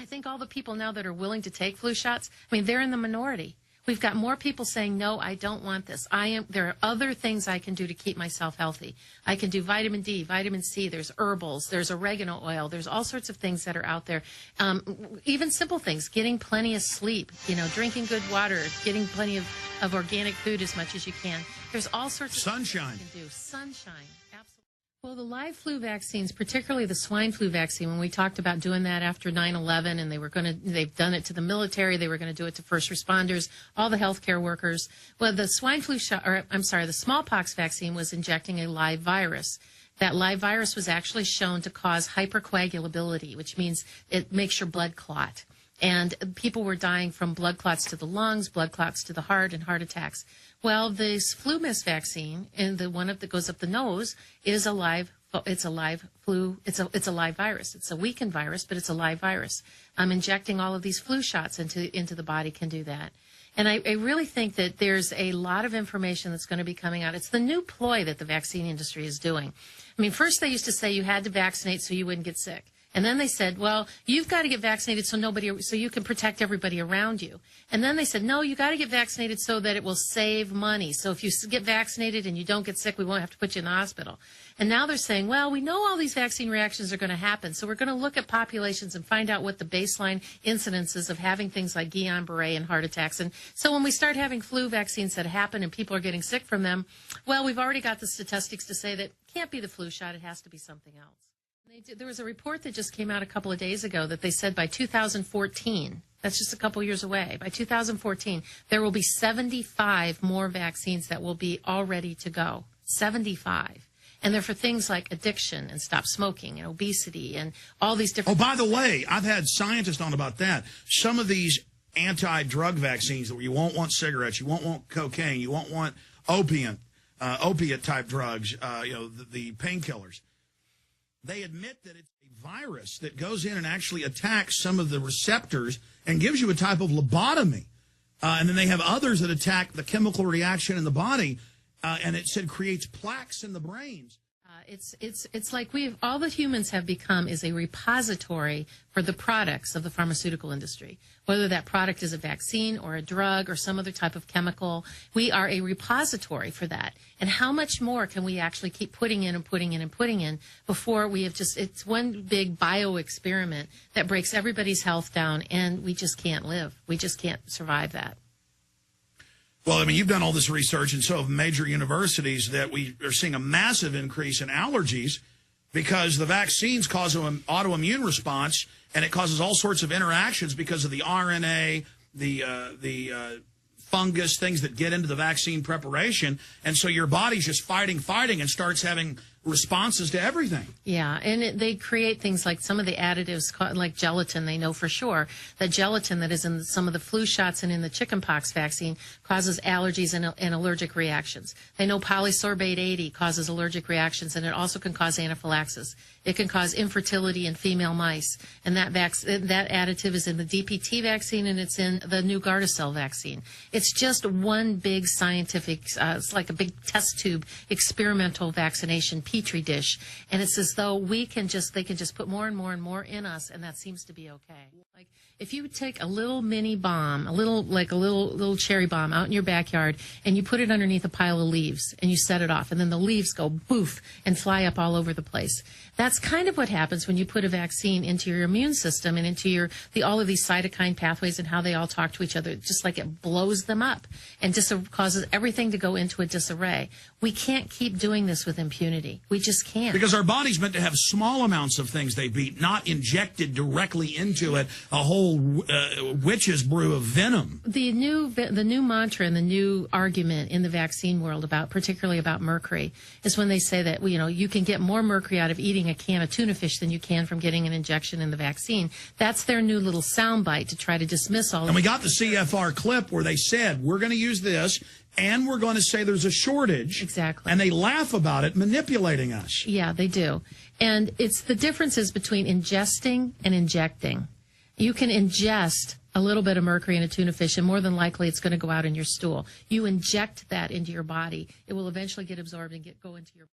think all the people now that are willing to take flu shots, I mean, they're in the minority. We've got more people saying, no, I don't want this. There are other things I can do to keep myself healthy. I can do vitamin D, vitamin C, there's herbals, there's oregano oil, there's all sorts of things that are out there. Even simple things, getting plenty of sleep, drinking good water, getting plenty of organic food as much as you can. There's all sorts of sunshine. Things you can do. Sunshine, absolutely. Well, the live flu vaccines, particularly the swine flu vaccine, when we talked about doing that after 9/11, and they've done it to the military, they were going to do it to first responders, all the healthcare workers. Well, the the smallpox vaccine was injecting a live virus. That live virus was actually shown to cause hypercoagulability, which means it makes your blood clot. And people were dying from blood clots to the lungs, blood clots to the heart, and heart attacks. Well, this flu mist vaccine, and the one that goes up the nose, is a live flu. It's a live virus. It's a weakened virus, but it's a live virus. Injecting all of these flu shots into the body can do that. And I really think that there's a lot of information that's going to be coming out. It's the new ploy that the vaccine industry is doing. I mean, first they used to say you had to vaccinate so you wouldn't get sick. And then they said, well, you've got to get vaccinated so you can protect everybody around you. And then they said, no, you got to get vaccinated so that it will save money. So if you get vaccinated and you don't get sick, we won't have to put you in the hospital. And now they're saying, well, we know all these vaccine reactions are going to happen. So we're going to look at populations and find out what the baseline incidences of having things like Guillain-Barré and heart attacks. And so when we start having flu vaccines that happen and people are getting sick from them, well, we've already got the statistics to say that it can't be the flu shot. It has to be something else. There was a report that just came out a couple of days ago that they said by 2014, that's just a couple years away, by 2014, there will be 75 more vaccines that will be all ready to go. 75. And they're for things like addiction and stop smoking and obesity and all these different... Oh, by the way, I've had scientists on about that. Some of these anti-drug vaccines where you won't want cigarettes, you won't want cocaine, you won't want opiate-type drugs, the painkillers. They admit that it's a virus that goes in and actually attacks some of the receptors and gives you a type of lobotomy. And then they have others that attack the chemical reaction in the body, and it said creates plaques in the brains. It's like all that humans have become is a repository for the products of the pharmaceutical industry. Whether that product is a vaccine or a drug or some other type of chemical, we are a repository for that. And how much more can we actually keep putting in and putting in and putting in before we have it's one big bio-experiment that breaks everybody's health down, and we just can't live. We just can't survive that. Well, I mean, you've done all this research, and so have major universities, that we are seeing a massive increase in allergies because the vaccines cause an autoimmune response, and it causes all sorts of interactions because of the RNA, the fungus, things that get into the vaccine preparation. And so your body's just fighting, and starts having responses to everything. Yeah, and they create things like some of the additives, like gelatin. They know for sure that gelatin that is in some of the flu shots and in the chickenpox vaccine causes allergies and allergic reactions. They know polysorbate 80 causes allergic reactions, and it also can cause anaphylaxis. It can cause infertility in female mice, and that additive is in the DPT vaccine, and it's in the new Gardasil vaccine. It's just one big scientific, it's like a big test tube experimental vaccination petri dish, and it's as though they can just put more and more and more in us, and that seems to be okay. Like if you take a little mini bomb, a little cherry bomb out in your backyard, and you put it underneath a pile of leaves, and you set it off, and then the leaves go boof and fly up all over the place. That's kind of what happens when you put a vaccine into your immune system and into all of these cytokine pathways and how they all talk to each other. Just like it blows them up and just causes everything to go into a disarray. We can't keep doing this with impunity. We just can't. Because our body's meant to have small amounts of things they beat, not injected directly into it, a whole witch's brew of venom. The new mantra and the new argument in the vaccine world particularly about mercury is when they say that you can get more mercury out of eating a can of tuna fish than you can from getting an injection in the vaccine. That's their new little soundbite to try to dismiss all of it. And we got the CFR clip where they said, we're going to use this, and we're going to say there's a shortage. Exactly. And they laugh about it, manipulating us. Yeah, they do. And it's the differences between ingesting and injecting. You can ingest a little bit of mercury in a tuna fish, and more than likely it's going to go out in your stool. You inject that into your body, it will eventually get absorbed and go into your